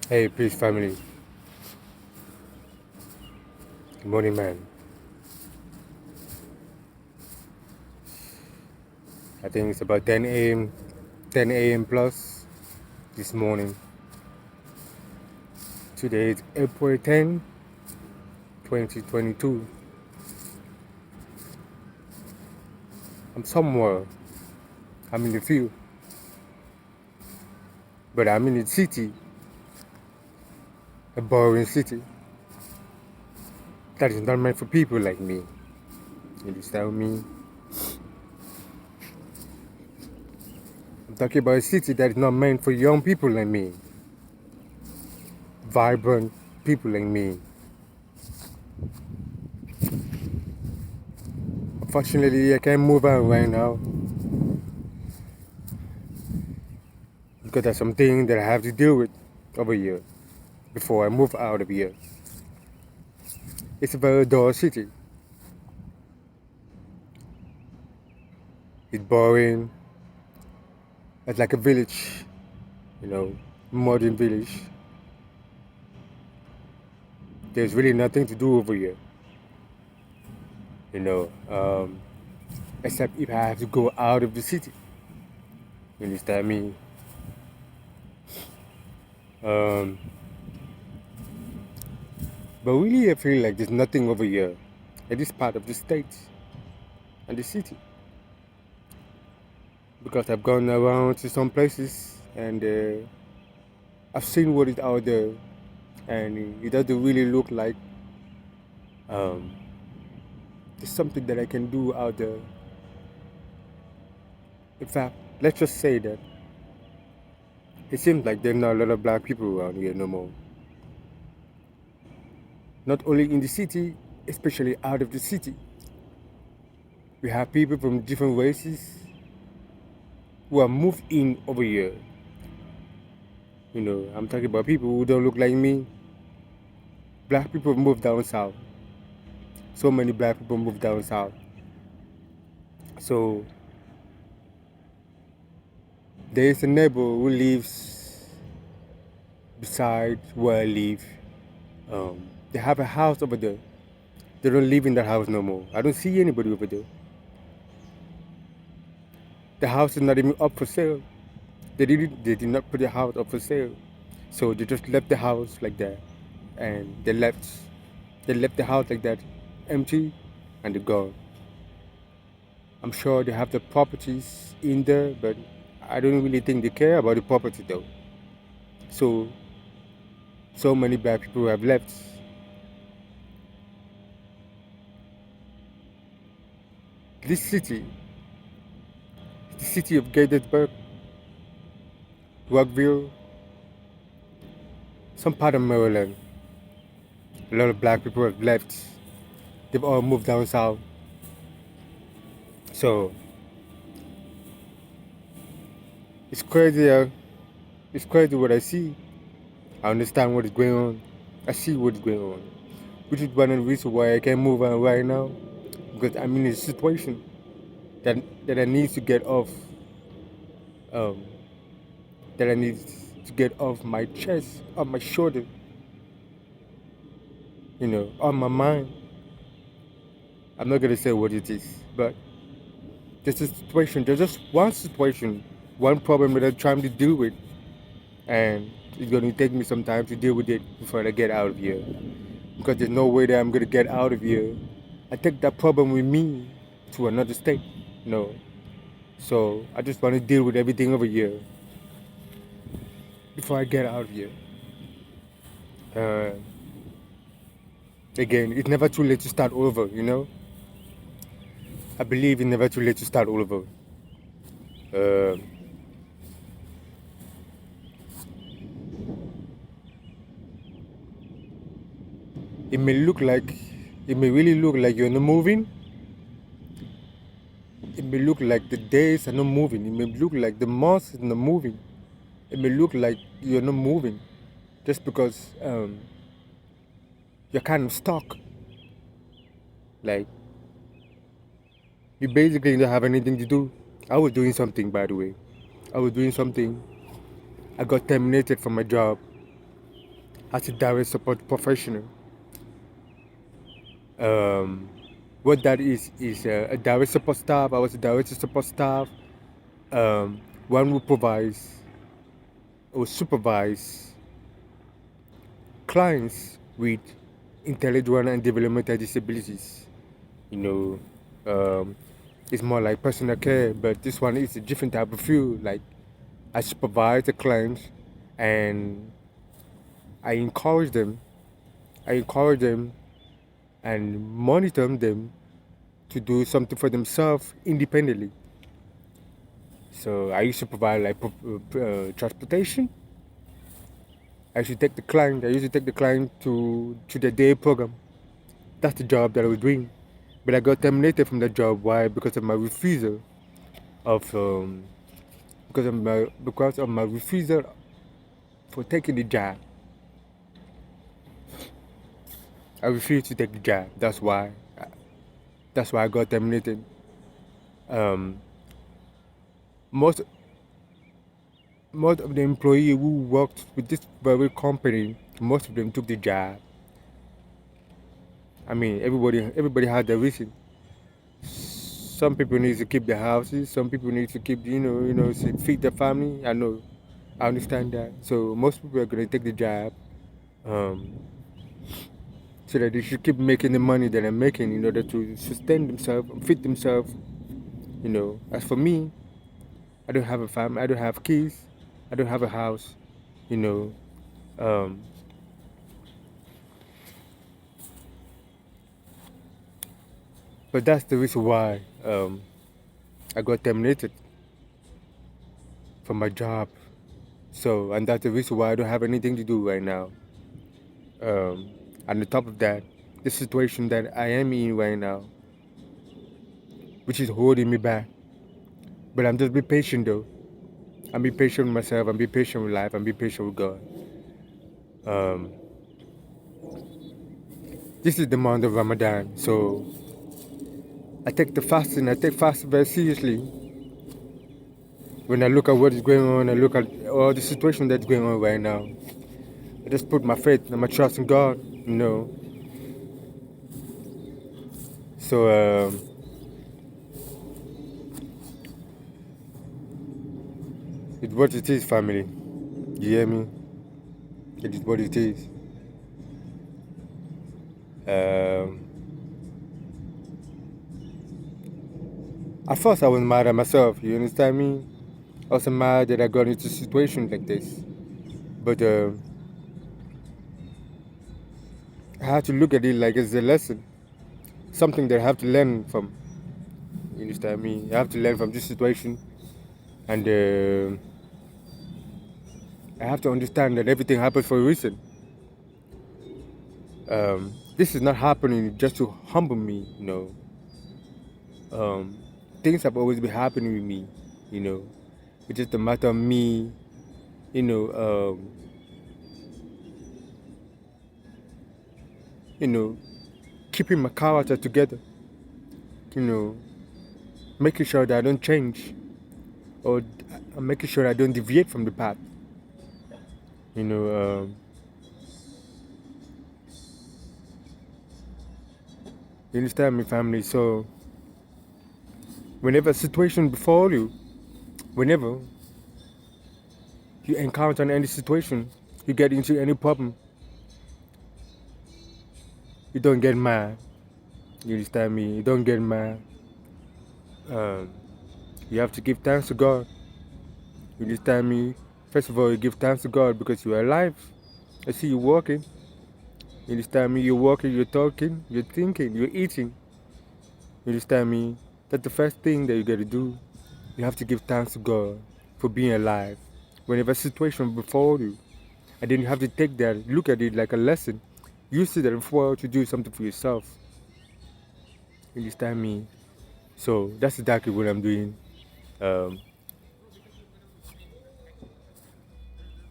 Hey, peace family. Good morning, man. I think it's about 10 a.m. 10 a.m. plus this morning. Today is April 10, 2022. I'm somewhere. I'm in the field, but I'm in the city, a boring city that is not meant for people like me. You understand me? I'm talking about a city that is not meant for young people like me, vibrant people like me. Unfortunately, I can't move out right now because there's something that I have to deal with over here before I move out of here. It's a very dull city. It's boring. It's like a village, you know, modern village. There's really nothing to do over here, you know, except if I have to go out of the city. You understand me? Um, but really, I feel like there's nothing over here at this part of the state and the city because I've gone around to some places and I've seen what is out there, and it doesn't really look like um, there's something that I can do out there. In fact, let's just say that it seems like there are not a lot of black people around here no more. Not only in the city, especially out of the city. We have people from different races who are moved in over here. You know, I'm talking about people who don't look like me. Black people move down south. So many black people move down south. So there is a neighbor who lives beside where I live. They have a house over there. They don't live in that house no more. I don't see anybody over there. The house is not even up for sale. They did not put the house up for sale. So they just left the house like that. And they left the house like that, empty, and they're gone. I'm sure they have the properties in there, but I don't really think they care about the property though. So so many bad people have left. This city, the city of Gettysburg, Rockville, some part of Maryland, a lot of black people have left. They've all moved down south. So it's crazy. It's crazy what I see. I understand what is going on. I see what's going on, which is one of the reasons why I can't move on right now, because I'm in a situation that I need to get off. Um, that I need to get off my chest, off my shoulder, you know, on my mind. I'm not gonna say what it is, but there's a situation. There's just one situation, one problem that I'm trying to deal with, and it's gonna take me some time to deal with it before I get out of here. Because there's no way that I'm gonna get out of here. I take that problem with me to another state. No. So I just want to deal with everything over here before I get out of here. Uh, Again, it's never too late to start over, you know? I believe it's never too late to start all over. Uh, it may look like, it may really look like you're not moving. It may look like the days are not moving. It may look like the months is not moving. It may look like you're not moving just because you're kind of stuck. Like, you basically don't have anything to do. I was doing something, by the way. I was doing something. I got terminated from my job. as a direct support professional. Um, what that is a direct support staff. I was a direct support staff. One who provides or supervise clients with intellectual and developmental disabilities. You know, it's more like personal care, but this one is a different type of field. Like I supervise the clients and I encourage them. I encourage them and monitor them to do something for themselves independently. So I used to provide like transportation. I used to take the client to the day program. That's the job that I was doing. But I got terminated from that job. Why? Because of my refusal of because of my refusal for taking the job. I refused to take the job. That's why. That's why I got terminated. Um, most most of the employees who worked with this very company, most of them took the job. I mean, everybody had their reason. Some people need to keep their houses. Some people need to keep, to feed their family. I know, I understand that. So most people are gonna take the job, um, so that they should keep making the money that they're making in order to sustain themselves, feed themselves. As for me, I don't have a family. I don't have kids. I don't have a house. You know, um, but that's the reason why I got terminated from my job. So, and that's the reason why I don't have anything to do right now. And on top of that, the situation that I am in right now, which is holding me back. But I'm just be patient though. I'm be patient with myself. I'm be patient with life. I'm be patient with God. Um, this is the month of Ramadan, so I take fasting very seriously. When I look at what is going on, I look at all the situation that's going on right now. I just put my faith and my trust in God. So it's what it is, family. You hear me? It is what it is. At first, I was mad at myself. You understand me? I was mad that I got into a situation like this. But I had to look at it like it's a lesson, something that I have to learn from. You understand me? I have to learn from this situation, and I have to understand that everything happens for a reason. This is not happening just to humble me. Things have always been happening with me. It's just a matter of me. You know, um, keeping my character together. You know, making sure that I don't change, or making sure I don't deviate from the path. You know, you understand me, family? So, whenever a situation befall you, whenever you encounter any situation, you get into any problem, you don't get mad. You understand me? You don't get mad. You have to give thanks to God. You understand me? First of all, you give thanks to God because you are alive. I see you walking. You understand me? You're walking, you're talking, you're thinking, you're eating. You understand me? That's the first thing that you gotta do. You have to give thanks to God for being alive. Whenever a situation befall you, and then you have to take that, look at it like a lesson. Use it as well to do something for yourself. You understand me? So that's exactly what I'm doing. Um,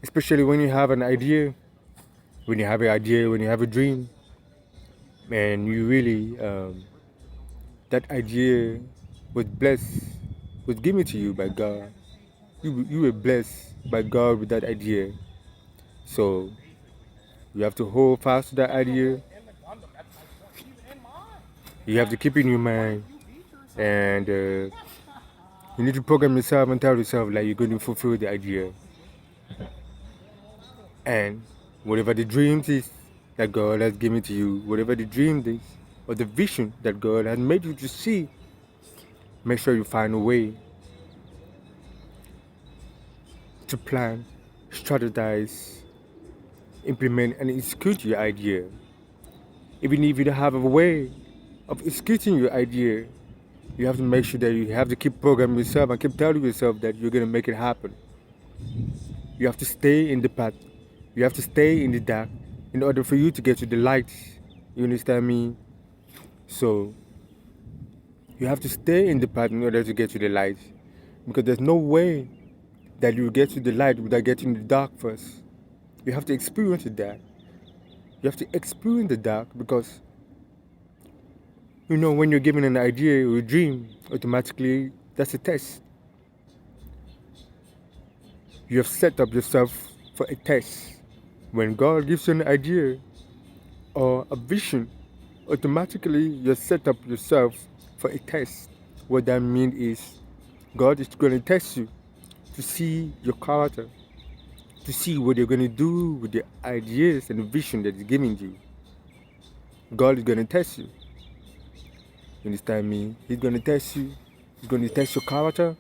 especially when you have an idea, when you have a dream, and you really, that idea was blessed, was given to you by God. You were blessed by God with that idea. So You have to hold fast to that idea. You have to keep it in your mind. And you need to program yourself and tell yourself like you're going to fulfill the idea. And whatever the dreams is that God has given to you, whatever the dream is, or the vision that God has made you to see, make sure you find a way to plan, strategize, implement, and execute your idea. Even if you don't have a way of executing your idea, you have to make sure that you have to keep programming yourself and keep telling yourself that you're going to make it happen. You have to stay in the path. You have to stay in the dark in order for you to get to the light. You understand me? So you have to stay in the path in order to get to the light. Because there's no way that you get to the light without getting the dark first. You have to experience that. You have to experience the dark because, you know, when you're given an idea or a dream, automatically that's a test. You have set up yourself for a test. When God gives you an idea or a vision, automatically you set up yourself for a test. What that means is God is going to test you to see your character, to see what you're going to do with the ideas and the vision that He's giving you. God is going to test you. You understand me? He's going to test you. He's going to test your character.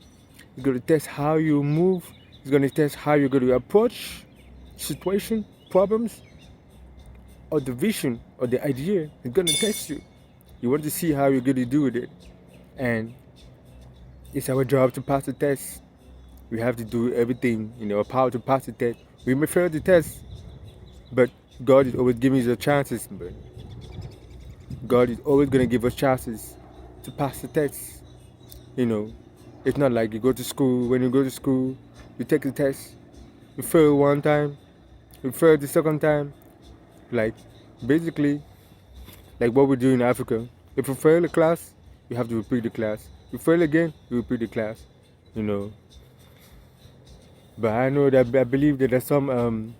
He's going to test how you move. He's going to test how you're going to approach situation, problems, or the vision or the idea. He's going to test you. You want to see how you're going to do with it. And it's our job to pass the test. We have to do everything in our power to pass the test. We may fail the test, but God is always giving us chances. But God is always going to give us chances to pass the test. You know, it's not like you go to school. When you go to school, you take the test, you fail one time, you fail the second time. Like, basically, like what we do in Africa. If you fail a class, you have to repeat the class. You fail again, you repeat the class. You know. But I know that I believe that there's some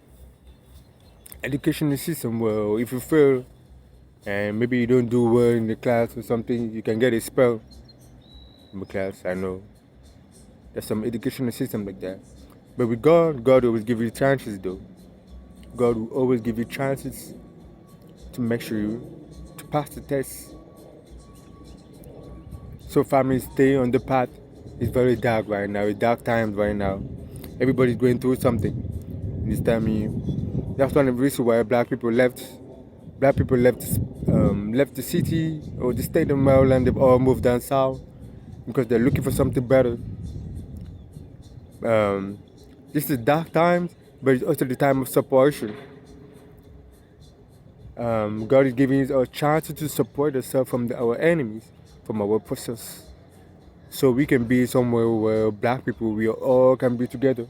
educational system where if you fail and maybe you don't do well in the class or something, you can get expelled from the class. I know there's some educational system like that. But with God, God always give you chances though. God will always give you chances to make sure you to pass the test. So families stay on the path. It's very dark right now. It's dark times right now. Everybody's going through something. This time, that's one of the reasons why black people left. Black people left the city or the state of Maryland. They've all moved down south because they're looking for something better. This is dark times, but it's also the time of separation. God is giving us a chance to support ourselves from our enemies, from our oppressors, so we can be somewhere where black people, we all can be together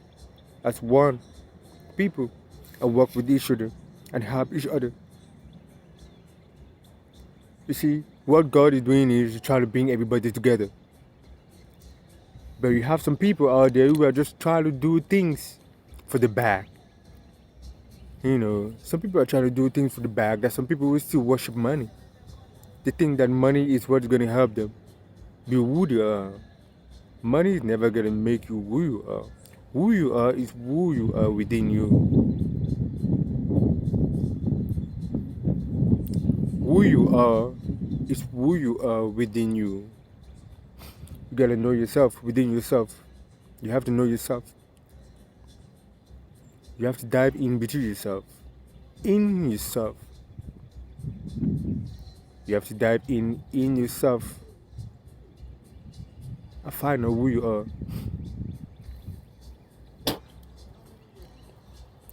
as one people and work with each other and help each other. You see, what God is doing is to try to bring everybody together. But you have some people out there who are just trying to do things for the bag. You know, some people are trying to do things for the bag. There's some people who still worship money. They think that money is what's going to help them be who they are. Money is never going to make you who you are. Who you are is who you are within you. Who you are is who you are within you. You gotta know yourself within yourself. You have to know yourself. You have to dive in between yourself. In yourself. You have to dive in yourself. And find out who you are.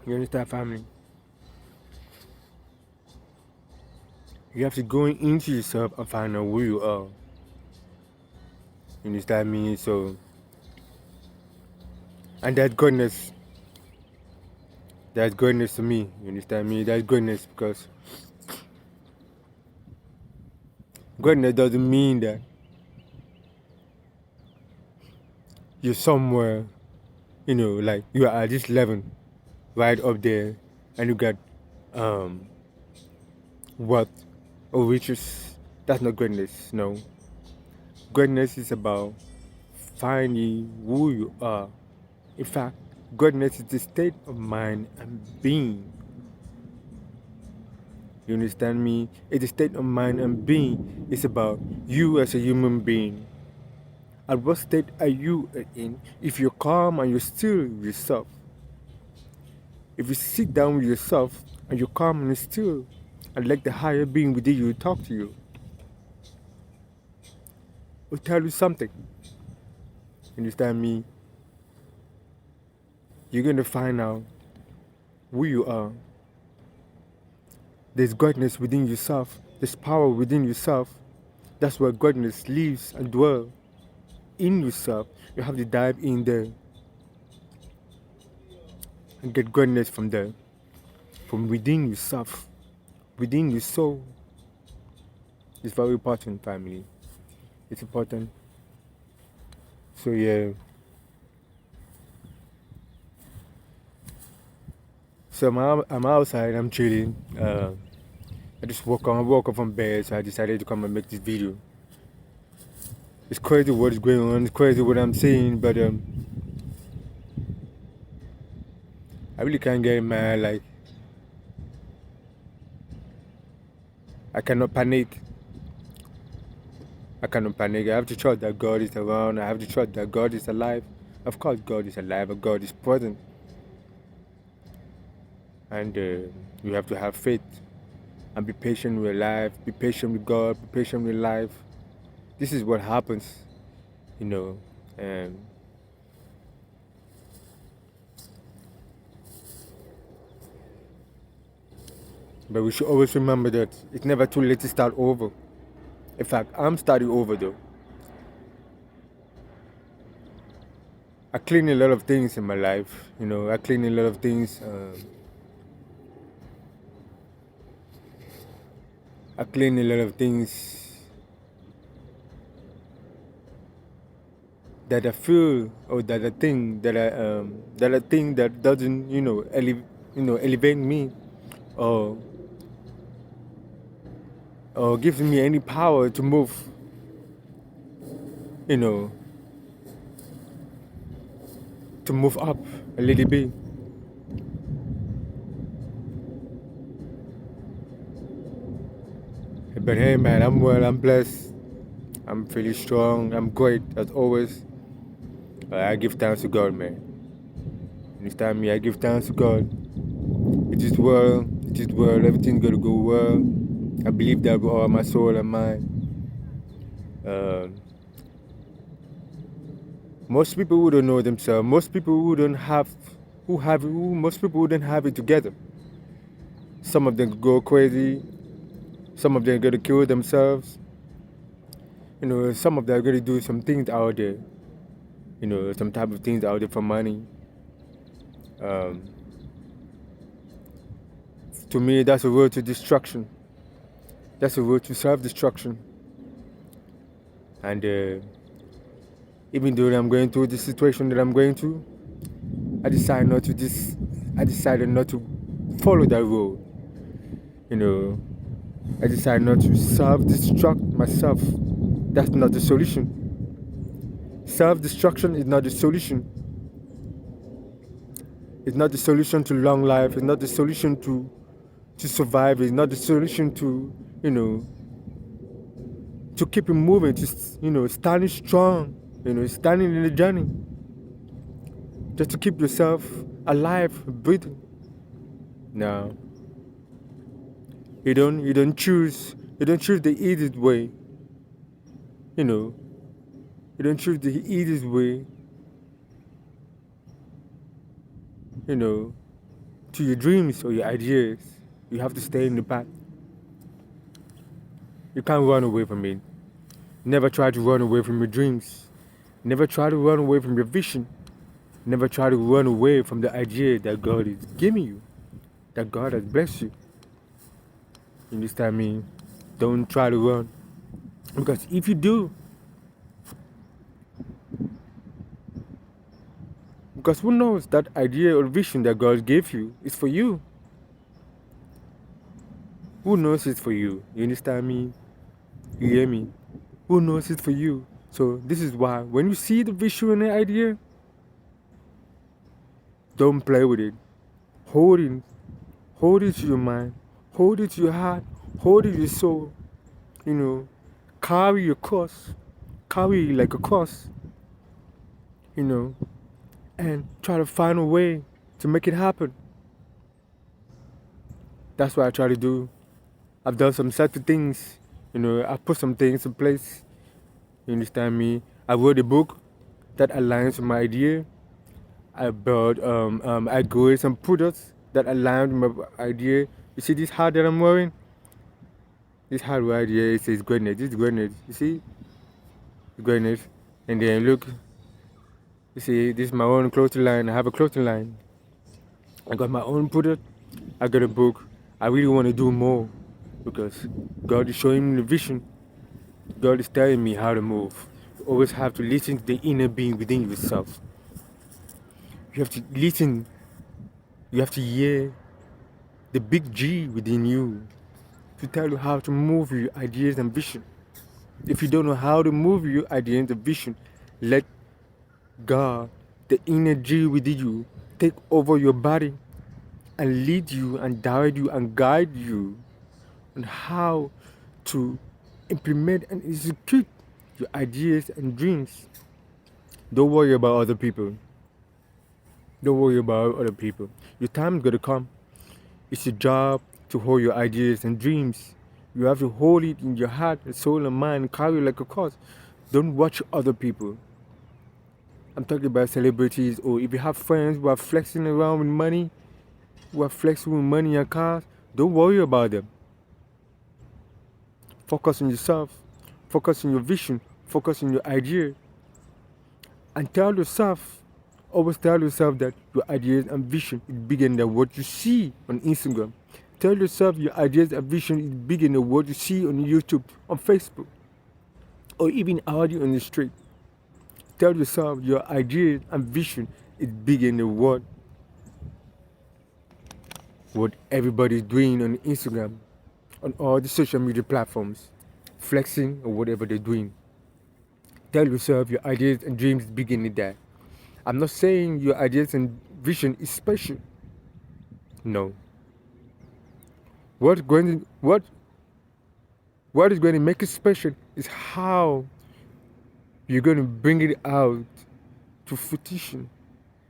You understand, family? You have to go into yourself and find out who you are. You understand me? So, and that's goodness. That's goodness to me. You understand me? That's goodness because goodness doesn't mean that you're somewhere, you know, like you are at this level right up there and you got um, wealth or riches. That's not greatness. No, greatness is about finding who you are. In fact, greatness is the state of mind and being. You understand me? It's a state of mind and being. It's about you as a human being. At what state are you in? If you're calm and you're still yourself, if you sit down with yourself and you're calm and still, and let the higher being within you talk to you, will tell you something. You understand me? You're gonna find out who you are. There's greatness within yourself. There's power within yourself. That's where greatness lives and dwells in yourself. You have to dive in there and get greatness from there, from within yourself, within your soul. It's very important, family. It's important. So yeah. So I'm outside. I'm chilling. I just woke up from bed, so I decided to come and make this video. It's crazy what is going on. It's crazy what I'm saying, but I really can't get mad. Like, I cannot panic. I cannot panic. I have to trust that God is around. I have to trust that God is alive. Of course, God is alive, but God is present. And you have to have faith and be patient with life. Be patient with God. Be patient with life. This is what happens, you know. But we should always remember that it's never too late to start over. In fact, I'm starting over though. I clean a lot of things in my life, you know. I clean a lot of things. I clean a lot of things that I feel, or that I think that doesn't, elevate me, or gives me any power to move, you know, to move up a little bit. But hey, man, I'm well. I'm blessed. I'm feeling strong. I'm great as always. I give thanks to God, man. Understand me? I give thanks to God. It is well. It is well. Everything's gonna go well. I believe that with all my soul and mind. Most people who don't know themselves, most people who don't have, most people who don't have it together. Some of them go crazy. Some of them are gonna kill themselves. You know, some of them are gonna do some things out there. You know, some type of things out there for money. To me, that's a road to destruction. That's a road to self-destruction. And even though I'm going through the situation that I'm going through, I decided not to follow that road. You know, I decided not to self-destruct myself. That's not the solution. Self-destruction is not the solution. It's not the solution to long life. It's not the solution to survive. It's not the solution to, to keep it moving, to, standing strong, standing in the journey. Just to keep yourself alive, breathing. No. You don't choose the easiest way. You don't choose the easiest way, to your dreams or your ideas. You have to stay in the path. You can't run away from it. Never try to run away from your dreams. Never try to run away from your vision. Never try to run away from the idea that God is giving you, that God has blessed you. You understand me? Don't try to run. Because if you do, because who knows, that idea or vision that God gave you is for you. Who knows it for you? You understand me? You hear me? Who knows it for you? So this is why when you see the vision and the idea, don't play with it. Hold it. Hold it to your mind. Hold it to your heart. Hold it to your soul. You know, carry your cross. Carry it like a cross. You know, and try to find a way to make it happen. That's what I try to do. I've done some certain things. You know, I put some things in place. You understand me? I wrote a book that aligns with my idea. I built, I created some products that align with my idea. You see this hat that I'm wearing? This hat right here, it says greatness. This is greatness. You see? Greatness. And then look, you see, this is my own clothing line. I have a clothing line. I got my own product. I got a book. I really want to do more because God is showing me the vision. God is telling me how to move. You always have to listen to the inner being within yourself. You have to listen. You have to hear the big G within you to tell you how to move your ideas and vision. If you don't know how to move your ideas and vision, let God, the inner G within you, take over your body and lead you and direct you and guide you on how to implement and execute your ideas and dreams. Don't worry about other people. Don't worry about other people. Your time is gonna come. It's your job to hold your ideas and dreams. You have to hold it in your heart, and soul, and mind, carry it like a cross. Don't watch other people. I'm talking about celebrities, or if you have friends who are flexing around with money, who are flexing with money and cars, don't worry about them. Focus on yourself. Focus on your vision. Focus on your idea. And tell yourself, always tell yourself that your ideas and vision is bigger than what you see on Instagram. Tell yourself your ideas and vision is bigger than what you see on YouTube, on Facebook, or even out on the street. Tell yourself your ideas and vision is bigger than what everybody's doing on Instagram, on all the social media platforms, flexing or whatever they're doing. Tell yourself your ideas and dreams is bigger than that. I'm not saying your ideas and vision is special. No. What is going to make it special is how you're going to bring it out to fruition.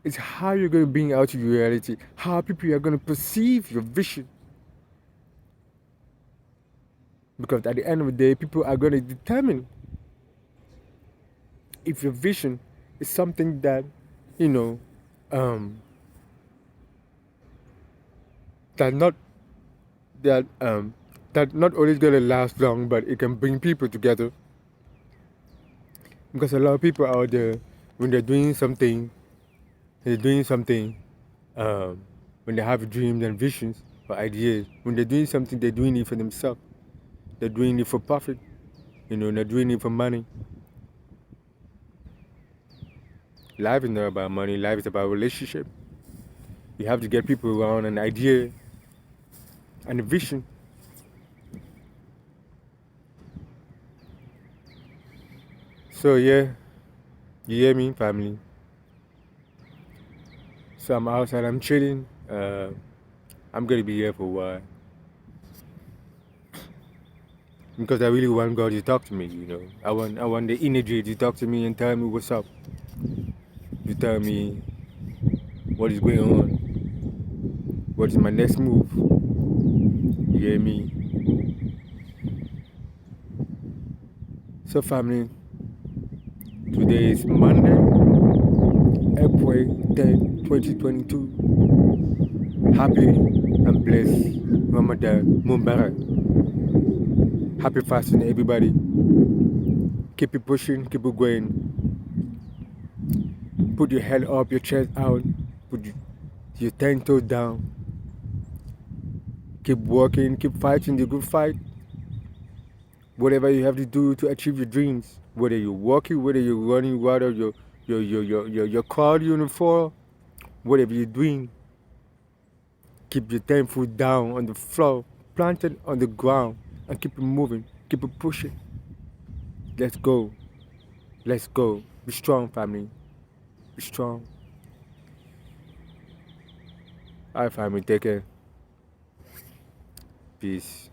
It's how you're going to bring it out to reality. How people are going to perceive your vision. Because at the end of the day, people are going to determine if your vision is something that, you know, that not only gonna last long, but it can bring people together. Because a lot of people out there, when they're doing something, when they have dreams and visions or ideas, when they're doing something, they're doing it for themselves. They're doing it for profit. They're doing it for money. Life is not about money. Life is about relationship. You have to get people around an idea and a vision. So yeah, you hear me, family? So I'm outside, I'm chilling. I'm gonna be here for a while. Because I really want God to talk to me, I want the energy to talk to me and tell me what's up. To tell me what is going on. What is my next move? You hear me? So family, today is Monday, April 10, 2022. Happy and blessed Ramadan Mubarak. Happy fasting, everybody. Keep it pushing, keep it going. Put your head up, your chest out. Put your 10 toes down. Keep working, keep fighting the good fight. Whatever you have to do to achieve your dreams, whether you're walking, whether you're running, whether your cardio on the floor, whatever you're doing, keep your 10 foot down on the floor. planted on the ground and keep it moving, keep it pushing. Let's go. Let's go. Be strong, family. Be strong. All right, family. Take care. Peace.